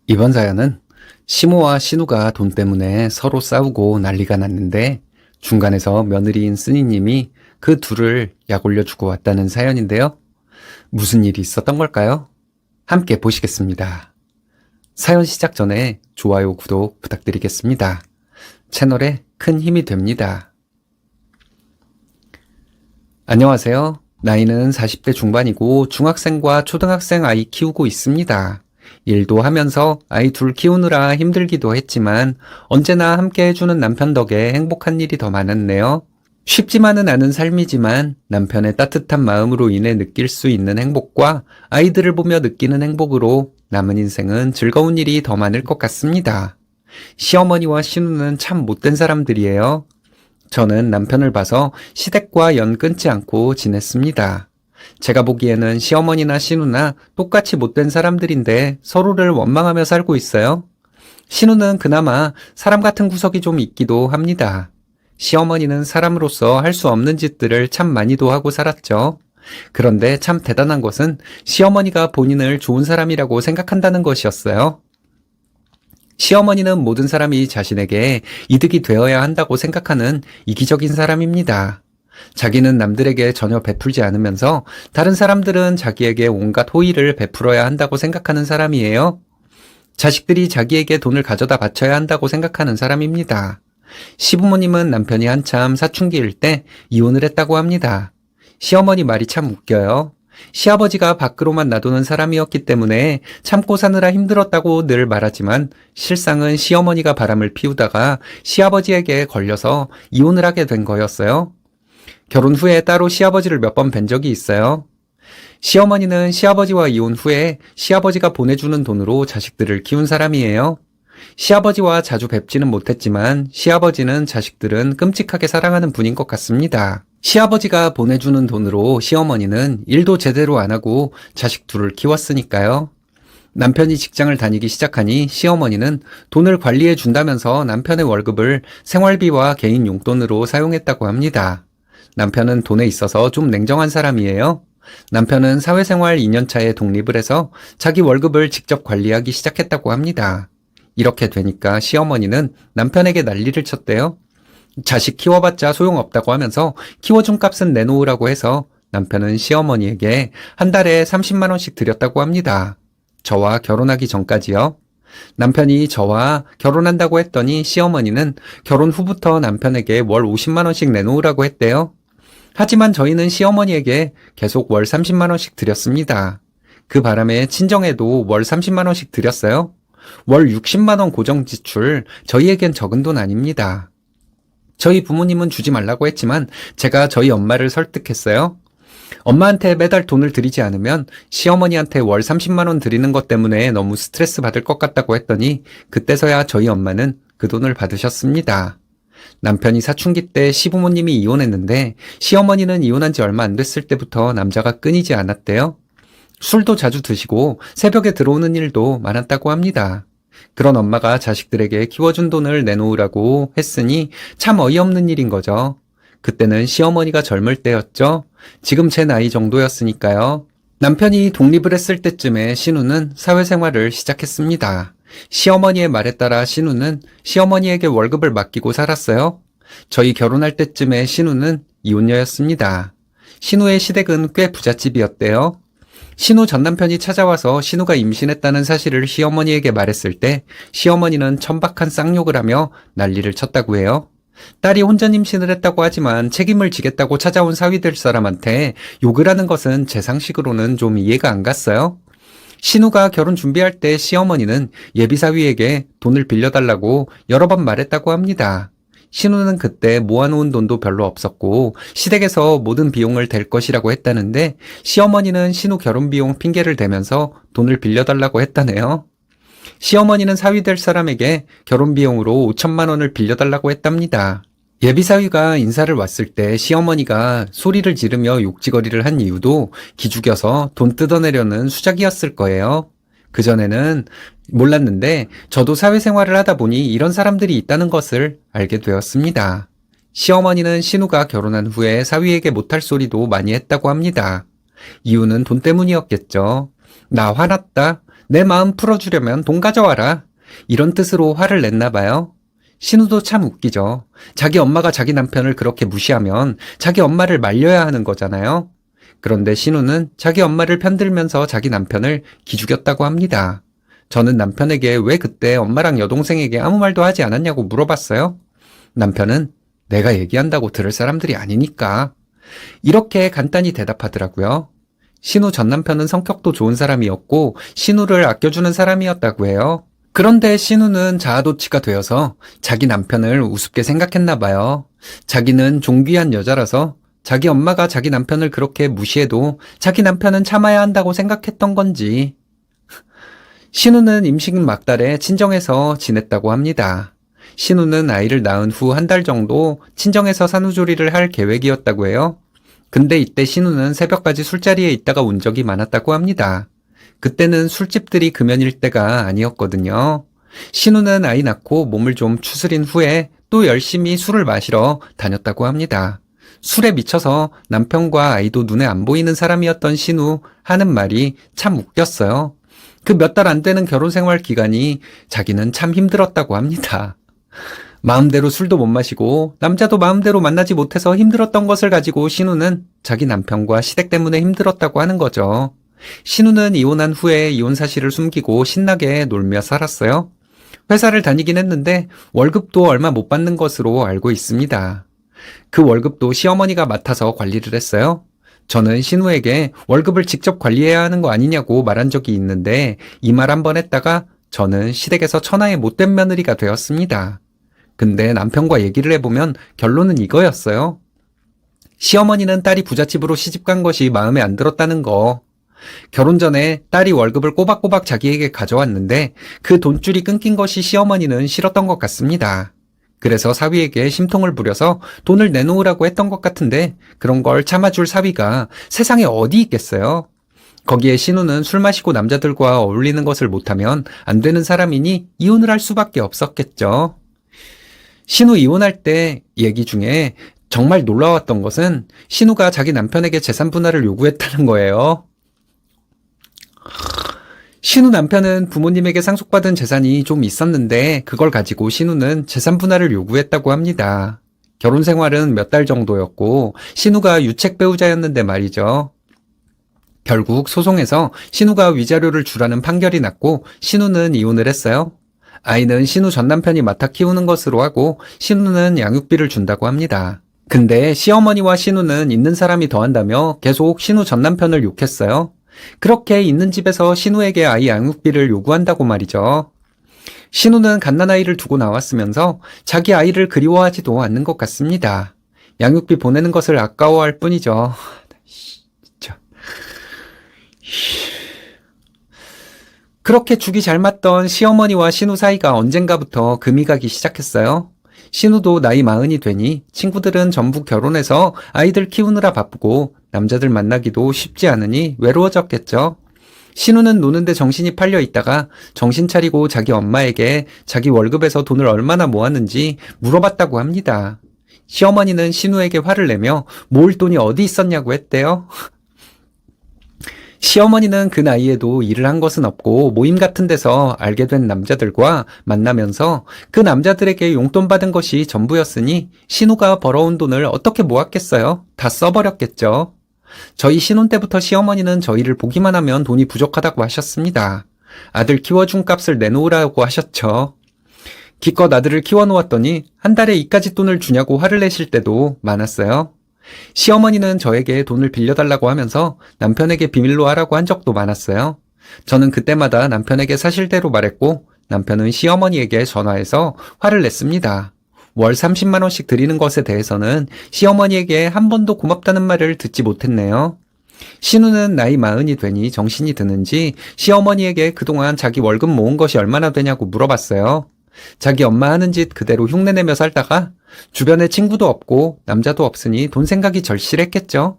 이번 사연은 시모와 신우가 돈 때문에 서로 싸우고 난리가 났는데 중간에서 며느리인 쓰니님이 그 둘을 약 올려주고 왔다는 사연인데요. 무슨 일이 있었던 걸까요? 함께 보시겠습니다. 사연 시작 전에 좋아요, 구독 부탁드리겠습니다. 채널에 큰 힘이 됩니다. 안녕하세요. 나이는 40대 중반이고 중학생과 초등학생 아이 키우고 있습니다. 일도 하면서 아이 둘 키우느라 힘들기도 했지만 언제나 함께 해주는 남편 덕에 행복한 일이 더 많았네요. 쉽지만은 않은 삶이지만 남편의 따뜻한 마음으로 인해 느낄 수 있는 행복과 아이들을 보며 느끼는 행복으로 남은 인생은 즐거운 일이 더 많을 것 같습니다. 시어머니와 신우는 참 못된 사람들이에요. 저는 남편을 봐서 시댁과 연 끊지 않고 지냈습니다. 제가 보기에는 시어머니나 신우나 똑같이 못된 사람들인데 서로를 원망하며 살고 있어요. 신우는 그나마 사람 같은 구석이 좀 있기도 합니다. 시어머니는 사람으로서 할 수 없는 짓들을 참 많이도 하고 살았죠. 그런데 참 대단한 것은 시어머니가 본인을 좋은 사람이라고 생각한다는 것이었어요. 시어머니는 모든 사람이 자신에게 이득이 되어야 한다고 생각하는 이기적인 사람입니다. 자기는 남들에게 전혀 베풀지 않으면서 다른 사람들은 자기에게 온갖 호의를 베풀어야 한다고 생각하는 사람이에요. 자식들이 자기에게 돈을 가져다 바쳐야 한다고 생각하는 사람입니다. 시부모님은 남편이 한참 사춘기일 때 이혼을 했다고 합니다. 시어머니 말이 참 웃겨요. 시아버지가 밖으로만 놔두는 사람이었기 때문에 참고 사느라 힘들었다고 늘 말하지만 실상은 시어머니가 바람을 피우다가 시아버지에게 걸려서 이혼을 하게 된 거였어요. 결혼 후에 따로 시아버지를 몇 번 뵌 적이 있어요. 시어머니는 시아버지와 이혼 후에 시아버지가 보내주는 돈으로 자식들을 키운 사람이에요. 시아버지와 자주 뵙지는 못했지만 시아버지는 자식들은 끔찍하게 사랑하는 분인 것 같습니다. 시아버지가 보내주는 돈으로 시어머니는 일도 제대로 안 하고 자식 둘을 키웠으니까요. 남편이 직장을 다니기 시작하니 시어머니는 돈을 관리해 준다면서 남편의 월급을 생활비와 개인 용돈으로 사용했다고 합니다. 남편은 돈에 있어서 좀 냉정한 사람이에요. 남편은 사회생활 2년차에 독립을 해서 자기 월급을 직접 관리하기 시작했다고 합니다. 이렇게 되니까 시어머니는 남편에게 난리를 쳤대요. 자식 키워봤자 소용없다고 하면서 키워준 값은 내놓으라고 해서 남편은 시어머니에게 한 달에 30만 원씩 드렸다고 합니다. 저와 결혼하기 전까지요. 남편이 저와 결혼한다고 했더니 시어머니는 결혼 후부터 남편에게 월 50만 원씩 내놓으라고 했대요. 하지만 저희는 시어머니에게 계속 월 30만 원씩 드렸습니다. 그 바람에 친정에도 월 30만 원씩 드렸어요. 월 60만 원 고정 지출, 저희에겐 적은 돈 아닙니다. 저희 부모님은 주지 말라고 했지만 제가 저희 엄마를 설득했어요. 엄마한테 매달 돈을 드리지 않으면 시어머니한테 월 30만 원 드리는 것 때문에 너무 스트레스 받을 것 같다고 했더니 그때서야 저희 엄마는 그 돈을 받으셨습니다. 남편이 사춘기 때 시부모님이 이혼했는데 시어머니는 이혼한 지 얼마 안 됐을 때부터 남자가 끊이지 않았대요. 술도 자주 드시고 새벽에 들어오는 일도 많았다고 합니다. 그런 엄마가 자식들에게 키워준 돈을 내놓으라고 했으니 참 어이없는 일인 거죠. 그때는 시어머니가 젊을 때였죠. 지금 제 나이 정도였으니까요. 남편이 독립을 했을 때쯤에 신우는 사회생활을 시작했습니다. 시어머니의 말에 따라 신우는 시어머니에게 월급을 맡기고 살았어요. 저희 결혼할 때쯤에 신우는 이혼녀였습니다. 신우의 시댁은 꽤 부잣집이었대요. 신우 전 남편이 찾아와서 신우가 임신했다는 사실을 시어머니에게 말했을 때 시어머니는 천박한 쌍욕을 하며 난리를 쳤다고 해요. 딸이 혼전 임신을 했다고 하지만 책임을 지겠다고 찾아온 사위될 사람한테 욕을 하는 것은 제 상식으로는 좀 이해가 안 갔어요. 신우가 결혼 준비할 때 시어머니는 예비사위에게 돈을 빌려달라고 여러 번 말했다고 합니다. 신우는 그때 모아놓은 돈도 별로 없었고 시댁에서 모든 비용을 댈 것이라고 했다는데 시어머니는 신우 결혼 비용 핑계를 대면서 돈을 빌려달라고 했다네요. 시어머니는 사위 될 사람에게 결혼 비용으로 5천만 원을 빌려달라고 했답니다. 예비사위가 인사를 왔을 때 시어머니가 소리를 지르며 욕지거리를 한 이유도 기죽여서 돈 뜯어내려는 수작이었을 거예요. 그전에는 몰랐는데 저도 사회생활을 하다 보니 이런 사람들이 있다는 것을 알게 되었습니다. 시어머니는 신우가 결혼한 후에 사위에게 못할 소리도 많이 했다고 합니다. 이유는 돈 때문이었겠죠. 나 화났다. 내 마음 풀어주려면 돈 가져와라. 이런 뜻으로 화를 냈나 봐요. 신우도 참 웃기죠. 자기 엄마가 자기 남편을 그렇게 무시하면 자기 엄마를 말려야 하는 거잖아요. 그런데 신우는 자기 엄마를 편들면서 자기 남편을 기죽였다고 합니다. 저는 남편에게 왜 그때 엄마랑 여동생에게 아무 말도 하지 않았냐고 물어봤어요. 남편은 내가 얘기한다고 들을 사람들이 아니니까. 이렇게 간단히 대답하더라고요. 신우 전 남편은 성격도 좋은 사람이었고 신우를 아껴주는 사람이었다고 해요. 그런데 신우는 자아도취가 되어서 자기 남편을 우습게 생각했나 봐요. 자기는 존귀한 여자라서 자기 엄마가 자기 남편을 그렇게 무시해도 자기 남편은 참아야 한다고 생각했던 건지. 신우는 임신 막달에 친정에서 지냈다고 합니다. 신우는 아이를 낳은 후 한 달 정도 친정에서 산후조리를 할 계획이었다고 해요. 근데 이때 신우는 새벽까지 술자리에 있다가 운 적이 많았다고 합니다. 그때는 술집들이 금연일 때가 아니었거든요. 신우는 아이 낳고 몸을 좀 추스린 후에 또 열심히 술을 마시러 다녔다고 합니다. 술에 미쳐서 남편과 아이도 눈에 안 보이는 사람이었던 신우 하는 말이 참 웃겼어요. 그 몇 달 안 되는 결혼 생활 기간이 자기는 참 힘들었다고 합니다. 마음대로 술도 못 마시고 남자도 마음대로 만나지 못해서 힘들었던 것을 가지고 신우는 자기 남편과 시댁 때문에 힘들었다고 하는 거죠. 신우는 이혼한 후에 이혼 사실을 숨기고 신나게 놀며 살았어요. 회사를 다니긴 했는데 월급도 얼마 못 받는 것으로 알고 있습니다. 그 월급도 시어머니가 맡아서 관리를 했어요. 저는 신우에게 월급을 직접 관리해야 하는 거 아니냐고 말한 적이 있는데 이 말 한 번 했다가 저는 시댁에서 천하의 못된 며느리가 되었습니다. 근데 남편과 얘기를 해보면 결론은 이거였어요. 시어머니는 딸이 부잣집으로 시집간 것이 마음에 안 들었다는 거. 결혼 전에 딸이 월급을 꼬박꼬박 자기에게 가져왔는데 그 돈줄이 끊긴 것이 시어머니는 싫었던 것 같습니다. 그래서 사위에게 심통을 부려서 돈을 내놓으라고 했던 것 같은데 그런 걸 참아줄 사위가 세상에 어디 있겠어요? 거기에 신우는 술 마시고 남자들과 어울리는 것을 못하면 안 되는 사람이니 이혼을 할 수밖에 없었겠죠. 신우 이혼할 때 얘기 중에 정말 놀라웠던 것은 신우가 자기 남편에게 재산 분할을 요구했다는 거예요. 신우 남편은 부모님에게 상속받은 재산이 좀 있었는데 그걸 가지고 신우는 재산 분할을 요구했다고 합니다. 결혼 생활은 몇 달 정도였고 신우가 유책 배우자였는데 말이죠. 결국 소송에서 신우가 위자료를 주라는 판결이 났고 신우는 이혼을 했어요. 아이는 신우 전 남편이 맡아 키우는 것으로 하고 신우는 양육비를 준다고 합니다. 근데 시어머니와 신우는 있는 사람이 더한다며 계속 신우 전 남편을 욕했어요. 그렇게 있는 집에서 신우에게 아이 양육비를 요구한다고 말이죠. 신우는 갓난아이를 두고 나왔으면서 자기 아이를 그리워하지도 않는 것 같습니다. 양육비 보내는 것을 아까워할 뿐이죠. 진짜. 그렇게 죽이 잘 맞던 시어머니와 신우 사이가 언젠가부터 금이 가기 시작했어요. 신우도 나이 40이 되니 친구들은 전부 결혼해서 아이들 키우느라 바쁘고 남자들 만나기도 쉽지 않으니 외로워졌겠죠. 신우는 노는데 정신이 팔려 있다가 정신 차리고 자기 엄마에게 자기 월급에서 돈을 얼마나 모았는지 물어봤다고 합니다. 시어머니는 신우에게 화를 내며 모을 돈이 어디 있었냐고 했대요. 시어머니는 그 나이에도 일을 한 것은 없고 모임 같은 데서 알게 된 남자들과 만나면서 그 남자들에게 용돈 받은 것이 전부였으니 신우가 벌어온 돈을 어떻게 모았겠어요? 다 써버렸겠죠. 저희 신혼 때부터 시어머니는 저희를 보기만 하면 돈이 부족하다고 하셨습니다. 아들 키워준 값을 내놓으라고 하셨죠. 기껏 아들을 키워놓았더니 한 달에 이까지 돈을 주냐고 화를 내실 때도 많았어요. 시어머니는 저에게 돈을 빌려달라고 하면서 남편에게 비밀로 하라고 한 적도 많았어요. 저는 그때마다 남편에게 사실대로 말했고 남편은 시어머니에게 전화해서 화를 냈습니다. 월 30만 원씩 드리는 것에 대해서는 시어머니에게 한 번도 고맙다는 말을 듣지 못했네요. 신우는 나이 40이 되니 정신이 드는지 시어머니에게 그동안 자기 월급 모은 것이 얼마나 되냐고 물어봤어요. 자기 엄마 하는 짓 그대로 흉내내며 살다가 주변에 친구도 없고 남자도 없으니 돈 생각이 절실했겠죠.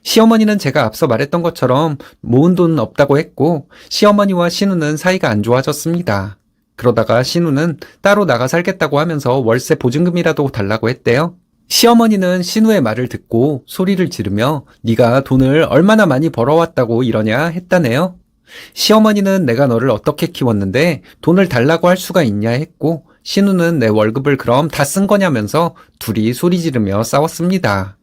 시어머니는 제가 앞서 말했던 것처럼 모은 돈 없다고 했고 시어머니와 신우는 사이가 안 좋아졌습니다. 그러다가 신우는 따로 나가 살겠다고 하면서 월세 보증금이라도 달라고 했대요. 시어머니는 신우의 말을 듣고 소리를 지르며 네가 돈을 얼마나 많이 벌어왔다고 이러냐 했다네요. 시어머니는 내가 너를 어떻게 키웠는데 돈을 달라고 할 수가 있냐 했고, 신우는 내 월급을 그럼 다 쓴 거냐면서 둘이 소리 지르며 싸웠습니다.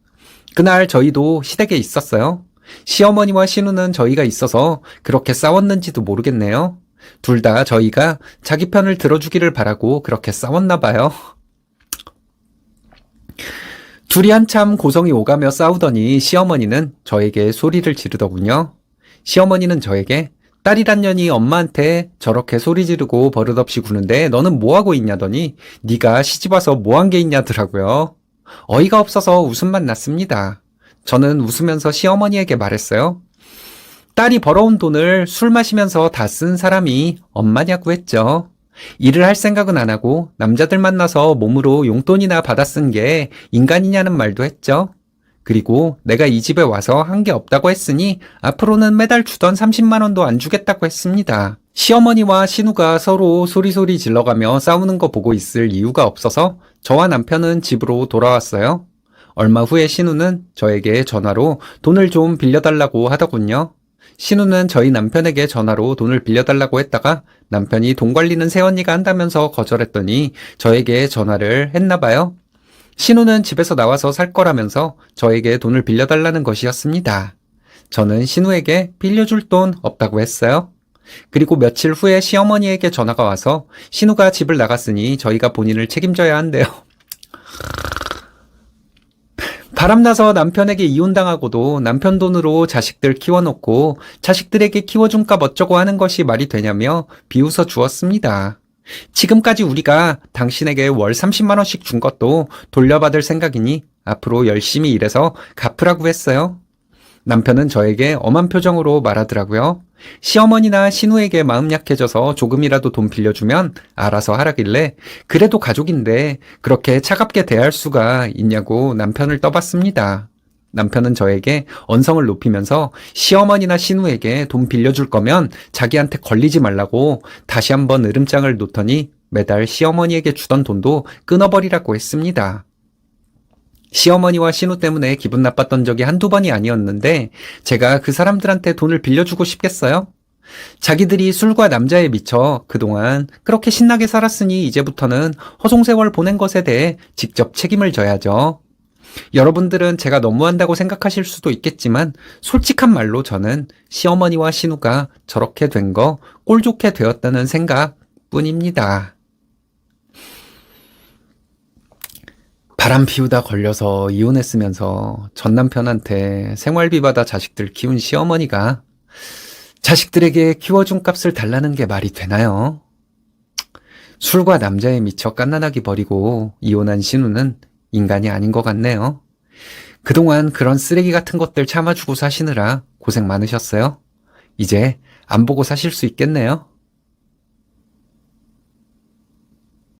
그날 저희도 시댁에 있었어요. 시어머니와 신우는 저희가 있어서 그렇게 싸웠는지도 모르겠네요. 둘 다 저희가 자기 편을 들어주기를 바라고 그렇게 싸웠나 봐요. 둘이 한참 고성이 오가며 싸우더니 시어머니는 저에게 소리를 지르더군요. 시어머니는 저에게 딸이란 년이 엄마한테 저렇게 소리 지르고 버릇없이 구는데 너는 뭐하고 있냐더니 네가 시집와서 뭐한 게 있냐더라고요. 어이가 없어서 웃음만 났습니다. 저는 웃으면서 시어머니에게 말했어요. 딸이 벌어온 돈을 술 마시면서 다 쓴 사람이 엄마냐고 했죠. 일을 할 생각은 안 하고 남자들 만나서 몸으로 용돈이나 받아 쓴 게 인간이냐는 말도 했죠. 그리고 내가 이 집에 와서 한 게 없다고 했으니 앞으로는 매달 주던 30만 원도 안 주겠다고 했습니다. 시어머니와 신우가 서로 소리소리 질러가며 싸우는 거 보고 있을 이유가 없어서 저와 남편은 집으로 돌아왔어요. 얼마 후에 신우는 저에게 전화로 돈을 좀 빌려달라고 하더군요. 신우는 저희 남편에게 전화로 돈을 빌려달라고 했다가 남편이 돈 관리는 새언니가 한다면서 거절했더니 저에게 전화를 했나 봐요. 신우는 집에서 나와서 살 거라면서 저에게 돈을 빌려달라는 것이었습니다. 저는 신우에게 빌려줄 돈 없다고 했어요. 그리고 며칠 후에 시어머니에게 전화가 와서 신우가 집을 나갔으니 저희가 본인을 책임져야 한대요. 바람나서 남편에게 이혼당하고도 남편 돈으로 자식들 키워놓고 자식들에게 키워준 값 어쩌고 하는 것이 말이 되냐며 비웃어 주었습니다. 지금까지 우리가 당신에게 월 30만 원씩 준 것도 돌려받을 생각이니 앞으로 열심히 일해서 갚으라고 했어요. 남편은 저에게 엄한 표정으로 말하더라고요. 시어머니나 신우에게 마음 약해져서 조금이라도 돈 빌려주면 알아서 하라길래 그래도 가족인데 그렇게 차갑게 대할 수가 있냐고 남편을 떠봤습니다. 남편은 저에게 언성을 높이면서 시어머니나 신우에게 돈 빌려줄 거면 자기한테 걸리지 말라고 다시 한번 으름장을 놓더니 매달 시어머니에게 주던 돈도 끊어버리라고 했습니다. 시어머니와 신우 때문에 기분 나빴던 적이 한두 번이 아니었는데 제가 그 사람들한테 돈을 빌려주고 싶겠어요? 자기들이 술과 남자에 미쳐 그동안 그렇게 신나게 살았으니 이제부터는 허송세월 보낸 것에 대해 직접 책임을 져야죠. 여러분들은 제가 너무한다고 생각하실 수도 있겠지만 솔직한 말로 저는 시어머니와 신우가 저렇게 된 거 꼴 좋게 되었다는 생각뿐입니다. 바람 피우다 걸려서 이혼했으면서 전 남편한테 생활비 받아 자식들 키운 시어머니가 자식들에게 키워준 값을 달라는 게 말이 되나요? 술과 남자에 미쳐 갓난아기 버리고 이혼한 신우는 인간이 아닌 것 같네요. 그동안 그런 쓰레기 같은 것들 참아주고 사시느라 고생 많으셨어요. 이제 안 보고 사실 수 있겠네요.